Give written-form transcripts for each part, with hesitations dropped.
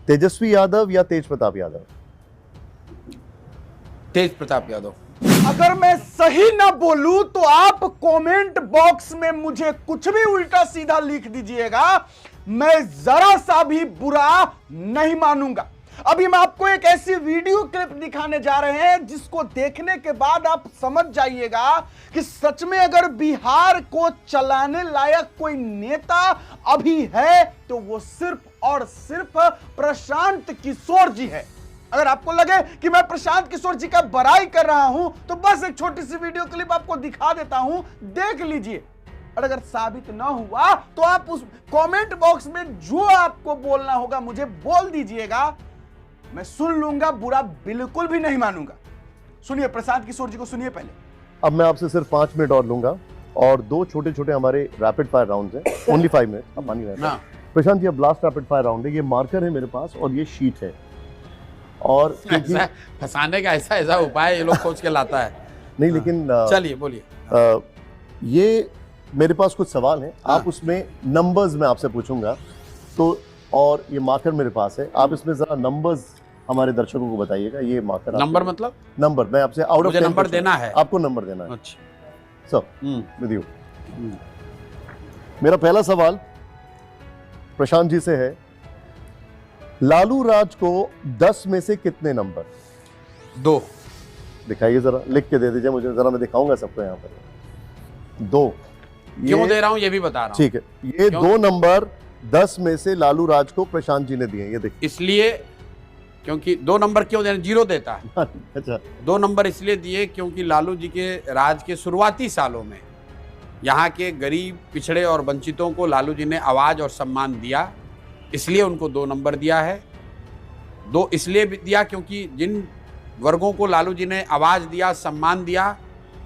तेजस्वी यादव या तेज प्रताप यादव? तेज प्रताप यादव। अगर मैं सही ना बोलूं तो आप कमेंट बॉक्स में मुझे कुछ भी उल्टा सीधा लिख दीजिएगा, मैं जरा सा भी बुरा नहीं मानूंगा। अभी मैं आपको एक ऐसी वीडियो क्लिप दिखाने जा रहे हैं जिसको देखने के बाद आप समझ जाइएगा कि सच में अगर बिहार को चलाने लायक कोई नेता अभी है तो वो सिर्फ और सिर्फ प्रशांत किशोर जी है। अगर आपको लगे कि मैं प्रशांत किशोर जी का बड़ाई कर रहा हूं तो बस एक छोटी सी वीडियो क्लिप आपको दिखा देता हूं, देख लीजिए। और अगर साबित ना हुआ तो आप उस कमेंट बॉक्स में जो आपको बोलना होगा मुझे बोल दीजिएगा, मैं सुन लूंगा, बुरा बिल्कुल भी नहीं मानूंगा। सुनिए प्रशांत किशोर जी को, सुनिए पहले। अब मैं आपसे सिर्फ 5 मिनट और लूंगा और 2 छोटे छोटे हमारे रैपिड फायर राउंड हैं, ओनली 5 मिनट। अब मानी रहता है प्रशांत, ये लास्ट रैपिड फायर राउंड है। ये मार्कर है मेरे पास और ये शीट है, और फंसाने का ऐसा उपाय ये लोग खोज के लाता है। नहीं लेकिन चलिए बोलिए। ये मेरे पास कुछ सवाल हैं, आप उसमें नंबर्स मैं आपसे पूछूंगा तो, और ये मार्कर मेरे पास है, आप इसमें जरा नंबर्स हमारे दर्शकों को बताइएगा। ये मार्कर नंबर मतलब नंबर मैं आपसे आउट ऑफ 10 नंबर देना है, आपको नंबर देना है। अच्छा सो विद यू। मेरा पहला सवाल प्रशांत जी से है, लालू राज को 10 में से कितने नंबर? 2। दिखाइए जरा, लिख के दे दीजिए मुझे, जरा मैं दिखाऊंगा सबको यहाँ पर। 2 क्यों दे रहा हूं ये भी बता रहा हूं। ठीक है, ये 2 नंबर 10 में से लालू राज को प्रशांत जी ने दिए। ये देखिए, इसलिए क्योंकि 2 नंबर क्यों देना, 0 देता है। अच्छा, 2 नंबर इसलिए दिए क्योंकि लालू जी के राज के शुरुआती सालों में यहाँ के गरीब, पिछड़े और वंचितों को लालू जी ने आवाज और सम्मान दिया, इसलिए उनको 2 नंबर दिया है। 2 इसलिए भी दिया क्योंकि जिन वर्गों को लालू जी ने आवाज दिया, सम्मान दिया,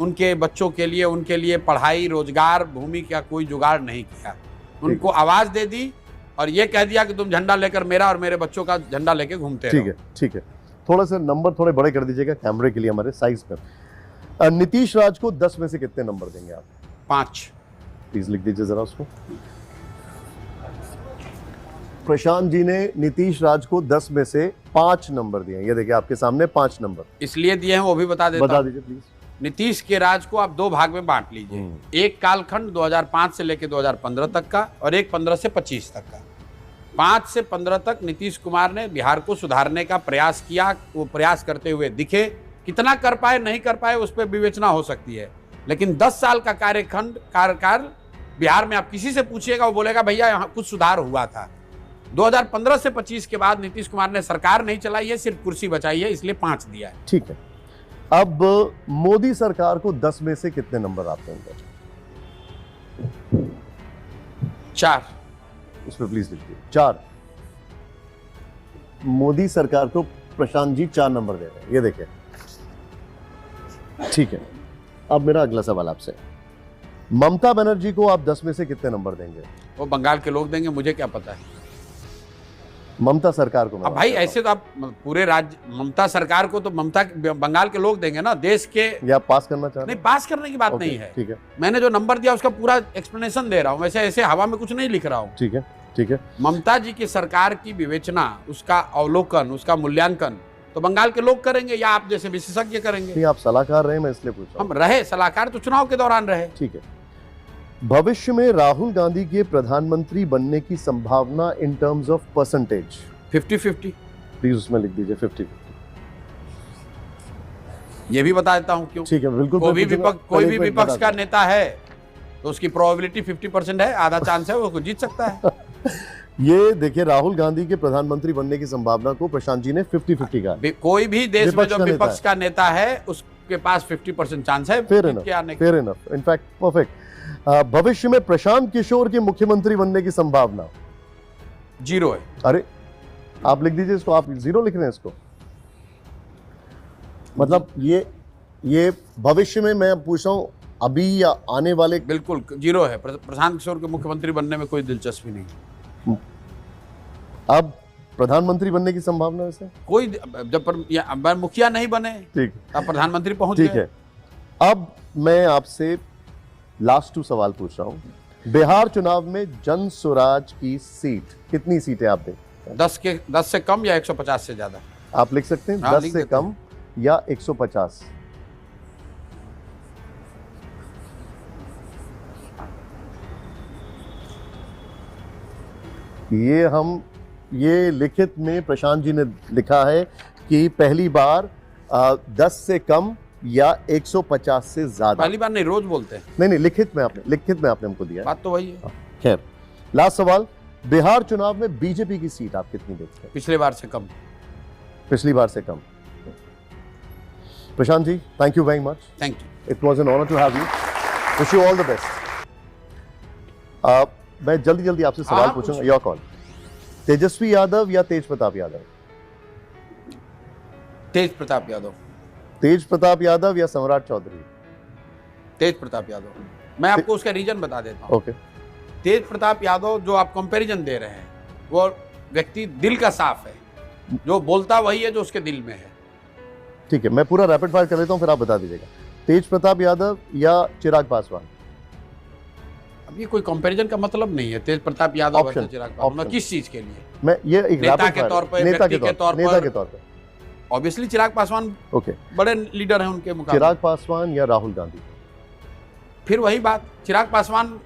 उनके बच्चों के लिए, उनके लिए पढ़ाई, रोजगार, भूमि का कोई जुगाड़ नहीं किया। उनको आवाज दे दी और ये कह दिया कि तुम झंडा लेकर मेरा और मेरे बच्चों का झंडा लेके घूमते रहो। ठीक है, ठीक है। थोड़ा सा नंबर थोड़े बड़े कर दीजिएगा कैमरे के लिए हमारे साइज पर। नीतीश राज को 10 में से कितने नंबर देंगे आप? 5। प्लीज लिख दीजिए जरा उसको। प्रशांत जी ने नीतीश राज को 10 में से 5 नंबर दिए। ये देखिए आपके सामने 5 नंबर इसलिए दिए हैं, वो भी बता देता बता दीजिए प्लीज। नीतीश के राज को आप 2 भाग में बांट लीजिए। एक कालखंड 2005 से लेकर 2015 तक का और एक 15 से 25 तक का। 5 से 15 तक नीतीश कुमार ने बिहार को सुधारने का प्रयास किया। वो प्रयास करते हुए दिखे, कितना कर पाए नहीं कर पाए उस पर विवेचना हो सकती है, लेकिन 10 साल का कार्यकाल बिहार में आप किसी से पूछिएगा, वो बोलेगा भैया यहाँ कुछ सुधार हुआ था। 2015 से 25 के बाद नीतीश कुमार ने सरकार नहीं चलाई है, सिर्फ कुर्सी बचाई है, इसलिए 5 दिया है। ठीक है, अब मोदी सरकार को 10 में से कितने नंबर आप देंगे? 4। उस पर प्लीज लिखिए 4। मोदी सरकार को प्रशांत जी 4 नंबर दे रहे हैं, ये देखिए। ठीक है, अब मेरा अगला सवाल आपसे, ममता बनर्जी को आप 10 में से कितने नंबर देंगे? वो बंगाल के लोग देंगे, मुझे क्या पता है। ममता सरकार को? अब भाई ऐसे तो आप पूरे राज्य, ममता सरकार को तो ममता बंगाल के लोग देंगे ना, देश के। या पास करना चाह रहे नहीं, पास करने की बात नहीं है। ठीक है, मैंने जो नंबर दिया उसका पूरा एक्सप्लेनेशन दे रहा हूँ, वैसे ऐसे हवा में कुछ नहीं लिख रहा हूँ। ठीक है, ठीक है। ममता जी की सरकार की विवेचना, उसका अवलोकन, उसका मूल्यांकन तो बंगाल के लोग करेंगे या आप जैसे विशेषज्ञ करेंगे। नहीं, आप सलाहकार रहे, मैं इसलिए पूछ रहा हूं। हम रहे सलाहकार तो चुनाव के दौरान रहे। ठीक है, भविष्य में राहुल गांधी के प्रधानमंत्री बनने की संभावना in terms of percentage? 50-50। Please उसमें लिख दीजिए 50-50। ये भी बता देता हूं क्यों। ठीक है, बिल्कुल। कोई भी विपक्ष का नेता है तो उसकी प्रोबेबिलिटी 50% है, आधा चांस है वो जीत सकता है। ये देखिए, राहुल गांधी के प्रधानमंत्री बनने की संभावना को प्रशांत जी ने 50-50 कहा। कोई भी देश में जो विपक्ष का नेता है उसके पास 50% चांस है। Fair enough, in fact perfect. भविष्य में प्रशांत किशोर के मुख्यमंत्री बनने की संभावना 0 है। अरे आप लिख दीजिए इसको, आप 0 लिख रहे हैं इसको, मतलब ये भविष्य में मैं पूछ रहा हूं, अभी या आने वाले? बिल्कुल 0 है। प्रशांत किशोर के मुख्यमंत्री बनने में कोई दिलचस्पी नहीं। अब प्रधानमंत्री बनने की संभावना है कोई, जब मुखिया नहीं बने ठीक, अब प्रधानमंत्री पहुंच ठीक गए। है। अब मैं आपसे लास्ट 2 सवाल पूछ रहा हूं। बिहार चुनाव में जन स्वराज की सीट कितनी सीटें आप दें? सकते हैं? 10 से कम या 150 से ज्यादा? आप लिख सकते हैं हाँ, 10 लिख से देते कम या 150। ये लिखित में प्रशांत जी ने लिखा है कि पहली बार 10 से कम या 150 से ज्यादा। पहली बार नहीं, रोज बोलते हैं। नहीं, लिखित में आपने हमको दिया है। बात तो वही है। खैर, लास्ट सवाल, बिहार चुनाव में बीजेपी की सीट आप कितनी देखते हैं? पिछले बार से कम। पिछली बार से कम। Prashant ji, thank you very much. Thank you. It was an honour to have you. Wish you all the best. मैं जल्दी आपसे सवाल पूछूंगा। Your call. तेजस्वी यादव या तेज प्रताप यादव? तेज प्रताप यादव। तेज प्रताप यादव या सम्राट चौधरी? तेज प्रताप यादव। मैं आपको उसका रीजन बता देता हूँ। ओके। तेज प्रताप यादव जो आप कंपैरिजन दे रहे हैं, वो व्यक्ति दिल का साफ है, जो बोलता वही है जो उसके दिल में है। ठीक है, मैं पूरा रैपिड फायर कर लेता हूं, फिर आप बता दीजिएगा। तेज प्रताप यादव या चिराग पासवान? अब ये कोई कंपैरिजन का मतलब नहीं है। तेज प्रताप यादव Option, चिराग पासवान option. किस चीज के लिए? मैं ये एक नेता rapid के fire- तौर पर, नेता व्यक्ति के तौर पर। नेता के तौर पर ऑब्वियसली चिराग पासवान ओके। बड़े लीडर हैं उनके मुकाबले। चिराग पासवान या राहुल गांधी? फिर वही बात, चिराग पासवान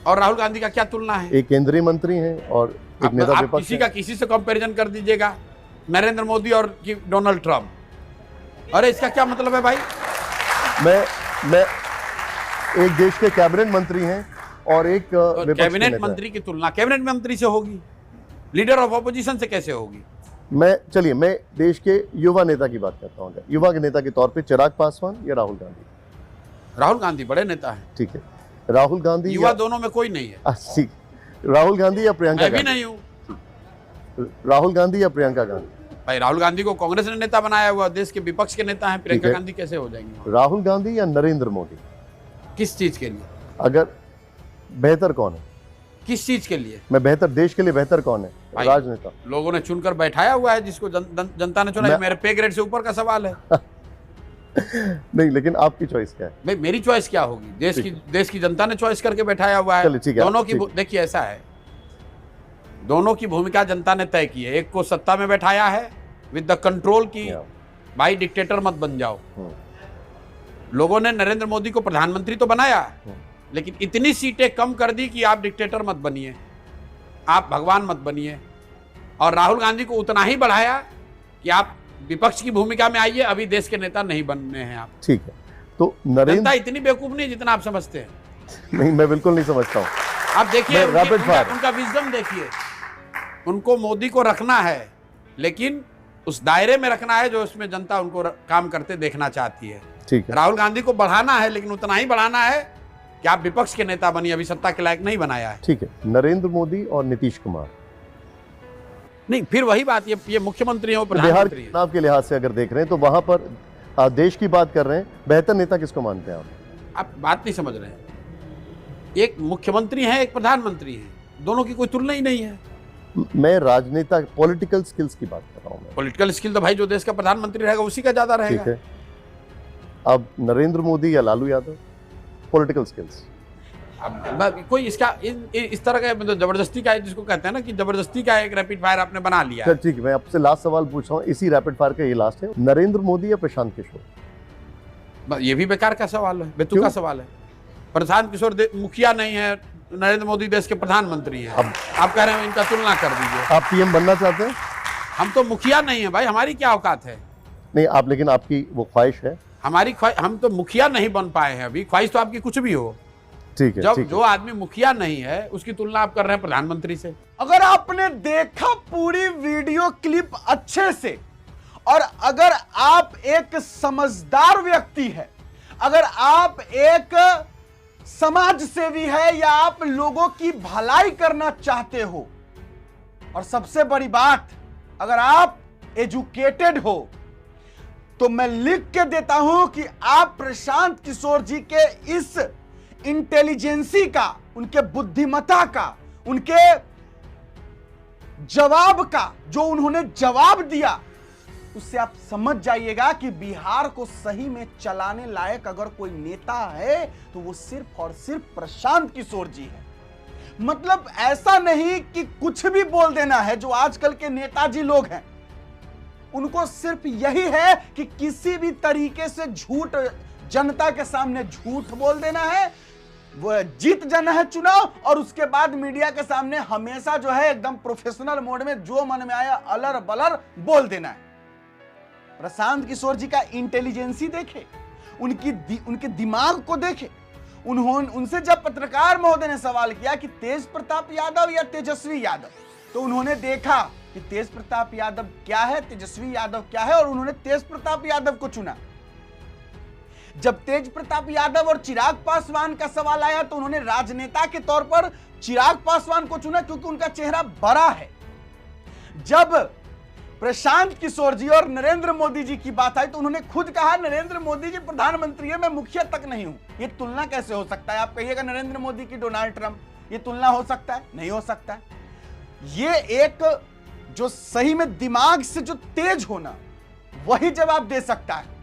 और राहुल गांधी का क्या तुलना है? एक केंद्रीय मंत्री हैं और एक नेता आप विपक्ष किसी का किसी से कंपैरिजन कर दीजिएगा, नरेंद्र मोदी और डोनाल्ड ट्रंप। अरे इसका क्या मतलब है भाई? मैं एक देश के कैबिनेट मंत्री हैं और एक विपक्ष के कैबिनेट नेता हैं। मंत्री की तुलना कैबिनेट मंत्री से होगी, लीडर ऑफ ऑपोजिशन से कैसे होगी? मैं देश के युवा नेता की बात करता हूँ। युवा के नेता के तौर पे चिराग पासवान या राहुल गांधी? राहुल गांधी बड़े नेता हैं। ठीक है, राहुल गांधी युवा दोनों में कोई नहीं है। ठीक, राहुल गांधी या प्रियंका मैं भी गांधी? नहीं हूँ। राहुल गांधी या प्रियंका गांधी? भाई राहुल गांधी को कांग्रेस ने नेता बनाया हुआ, देश के विपक्ष के नेता हैं। प्रियंका है। गांधी कैसे हो जाएंगे? राहुल गांधी या नरेंद्र मोदी? किस चीज के लिए? अगर बेहतर कौन है? किस चीज के लिए? मैं बेहतर, देश के लिए बेहतर कौन है? भाई, राजनेता। लोगों ने चुनकर बैठाया हुआ है जिसको जनता ने चुना। मेरे पे ग्रेड से ऊपर का सवाल है। नहीं, लेकिन आपकी चॉइस क्या है? भाई मेरी चॉइस क्या होगी? देश की जनता ने चॉइस करके बैठाया हुआ है। चलिए, ठीक है, दोनों की ठीक। देखिए ऐसा है, दोनों की भूमिका जनता ने तय की है। एक को सत्ता में बैठाया है विद द कंट्रोल की भाई डिक्टेटर मत बन जाओ। लोगों ने नरेंद्र मोदी को प्रधानमंत्री तो बनाया, लेकिन इतनी सीटें कम कर दी कि आप डिक्टेटर मत बनिए, आप भगवान मत बनिए। और राहुल गांधी को उतना ही बढ़ाया कि आप विपक्ष की भूमिका में आइए, अभी देश के नेता नहीं बनने हैं आप। ठीक है, तो जनता नरेंद्र, इतनी बेवकूफ नहीं जितना आप समझते हैं। नहीं, मैं बिल्कुल नहीं समझता हूँ। आप देखिए मैं rapid fire। उनका विजडम देखिए। उनको मोदी को रखना है, लेकिन उस दायरे में रखना है जो उसमें जनता उनको काम करते देखना चाहती है। ठीक है, राहुल गांधी को बढ़ाना है, लेकिन उतना ही बढ़ाना है कि आप विपक्ष के नेता बनिए, अभी सत्ता के लायक नहीं बनाया है। ठीक है। नरेंद्र मोदी और नीतीश कुमार? नहीं, फिर वही बात, ये मुख्यमंत्री हो, बिहार प्रधानमंत्री के हैं। चुनाव के लिहाज से अगर देख रहे हैं तो वहां पर देश की बात कर रहे हैं, बेहतर नेता किसको मानते हैं आप? आप बात नहीं समझ रहे हैं। एक मुख्यमंत्री है, एक प्रधानमंत्री है, दोनों की कोई तुलना ही नहीं है। मैं राजनेता, पॉलिटिकल स्किल्स की बात कर रहा हूं मैं। पॉलिटिकल स्किल तो भाई जो देश का प्रधानमंत्री रहेगा उसी का ज्यादा रहेगा। ठीक है, अब नरेंद्र मोदी या लालू यादव? Political skills. अब कोई इसका इस तरह का मतलब जबरदस्ती का, जिसको कहते हैं ना कि जबरदस्ती का एक रैपिड फायर आपने बना लिया है। ठीक है, मैं आपसे लास्ट सवाल पूछ रहा हूँ, इसी रैपिड फायर का ये लास्ट है। नरेंद्र मोदी या प्रशांत किशोर? ये भी बेकार का सवाल है, बेतुका सवाल है। प्रशांत किशोर मुखिया नहीं है, नरेंद्र मोदी देश के प्रधानमंत्री हैं। आप कह रहे हैं इनका तुलना कर दीजिए। आप पीएम बनना चाहते हैं? हम तो मुखिया नहीं है भाई, हमारी क्या औकात है? नहीं, आप, लेकिन आपकी वो ख्वाहिश है। हमारी हम तो मुखिया नहीं बन पाए हैं अभी। ख्वाहिश तो आपकी कुछ भी हो। ठीक है, जब ठीक जो आदमी मुखिया नहीं है उसकी तुलना आप कर रहे हैं प्रधानमंत्री से। अगर आपने देखा पूरी वीडियो क्लिप अच्छे से, और अगर आप एक समझदार व्यक्ति है, अगर आप एक समाज सेवी है, या आप लोगों की भलाई करना चाहते हो, और सबसे बड़ी बात अगर आप एजुकेटेड हो, तो मैं लिख के देता हूं कि आप प्रशांत किशोर जी के इस इंटेलिजेंसी का, उनके बुद्धिमत्ता का, उनके जवाब का, जो उन्होंने जवाब दिया, उससे आप समझ जाइएगा कि बिहार को सही में चलाने लायक अगर कोई नेता है तो वो सिर्फ और सिर्फ प्रशांत किशोर जी है। मतलब ऐसा नहीं कि कुछ भी बोल देना है। जो आजकल के नेताजी लोग हैं उनको सिर्फ यही है कि किसी भी तरीके से झूठ, जनता के सामने झूठ बोल देना है, वो जीत जाना है चुनाव, और उसके बाद मीडिया के सामने हमेशा जो है एकदम प्रोफेशनल मोड में जो मन में आया अलर बलर बोल देना है। प्रशांत किशोर जी का इंटेलिजेंसी देखे, उनके दिमाग को देखे। उनसे जब पत्रकार महोदय ने सवाल किया कि तेज प्रताप यादव या तेजस्वी यादव, तो उन्होंने देखा कि तेज प्रताप यादव क्या है, तेजस्वी यादव क्या है, और उन्होंने तेज प्रताप यादव को चुना। जब तेज प्रताप यादव और चिराग पासवान का सवाल आया तो उन्होंने राजनेता के तौर पर चिराग पासवान को चुना क्योंकि उनका चेहरा बड़ा है। जब प्रशांत किशोर जी और नरेंद्र मोदी जी की बात आई तो उन्होंने खुद कहा नरेंद्र मोदी जी प्रधानमंत्री है, मैं मुखिया तक नहीं हूं। ये तुलना कैसे हो सकता है? आप कहिएगा नरेंद्र मोदी की डोनाल्ड ट्रंप, ये तुलना हो सकता है? नहीं हो सकता है। ये एक जो सही में दिमाग से जो तेज होना, वही जवाब दे सकता है।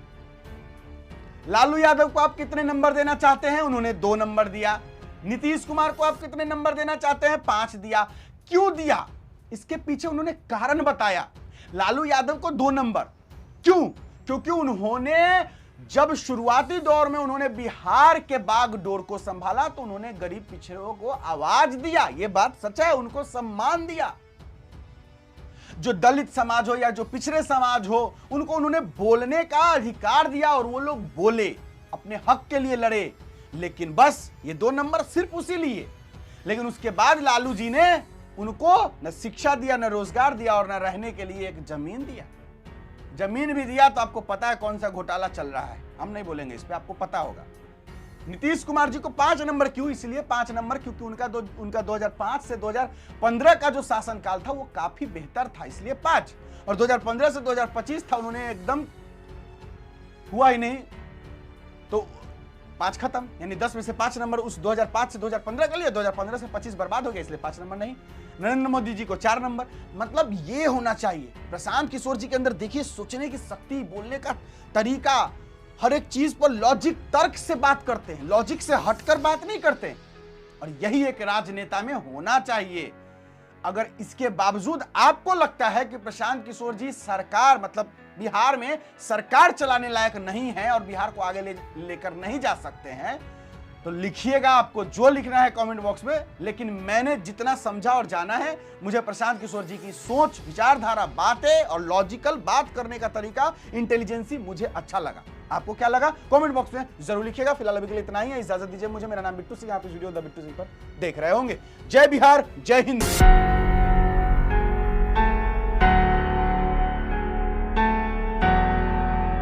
लालू यादव को आप कितने नंबर देना चाहते हैं? उन्होंने 2 नंबर दिया। नीतीश कुमार को आप कितने नंबर देना चाहते हैं? 5 दिया। क्यों दिया? इसके पीछे उन्होंने कारण बताया। लालू यादव को 2 नंबर क्यों? क्योंकि उन्होंने जब शुरुआती दौर में उन्होंने बिहार के बागडोर को संभाला तो उन्होंने गरीब पिछड़ों को आवाज दिया। यह बात सच है, उनको सम्मान दिया। जो दलित समाज हो या जो पिछड़े समाज हो, उनको उन्होंने बोलने का अधिकार दिया और वो लोग बोले, अपने हक के लिए लड़े। लेकिन बस ये 2 नंबर सिर्फ उसी लिए। लेकिन उसके बाद लालू जी ने उनको न शिक्षा दिया, न रोजगार दिया, और न रहने के लिए एक जमीन दिया। जमीन भी दिया तो आपको पता है कौन सा घोटाला चल रहा है, हम नहीं बोलेंगे इस पे, आपको पता होगा। नीतीश कुमार जी को 5 नंबर क्यों? इसलिए 5 नंबर क्योंकि उनका 2005 से 2015 का जो शासनकाल था वो काफी बेहतर था, इसलिए 5। और 2015 से 2025 था, उन्होंने एकदम हुआ ही नहीं, तो 5 खत्म। यानी 10 में से 5 नंबर उस 2005 से 2015 के लिए, 2015 से 25 बर्बाद हो गया, इसलिए 5 नंबर नहीं। नरेंद्र मोदी जी को 4 नंबर। मतलब ये होना चाहिए प्रशांत किशोर जी के अंदर। देखिए सोचने की शक्ति, बोलने का तरीका, हर एक चीज पर लॉजिक, तर्क से बात करते हैं, लॉजिक से हटकर बात नहीं करते। और यही एक राजनेता में होना चाहिए। अगर इसके बावजूद आपको लगता है कि प्रशांत किशोर जी सरकार, मतलब बिहार में सरकार चलाने लायक नहीं है और बिहार को आगे लेकर नहीं जा सकते हैं, तो लिखिएगा, आपको जो लिखना है कमेंट बॉक्स में। लेकिन मैंने जितना समझा और जाना है, मुझे प्रशांत किशोर जी की सोच, विचारधारा, बातें और लॉजिकल बात करने का तरीका, इंटेलिजेंसी मुझे अच्छा लगा। आपको क्या लगा कमेंट बॉक्स में जरूर लिखिएगा। फिलहाल अभी के लिए इतना ही है, इजाजत दीजिए मुझे। मेरा नाम बिट्टू सिंह, आप इस वीडियो द बिट्टू सिंह पर देख रहे होंगे। जय बिहार, जय हिंद।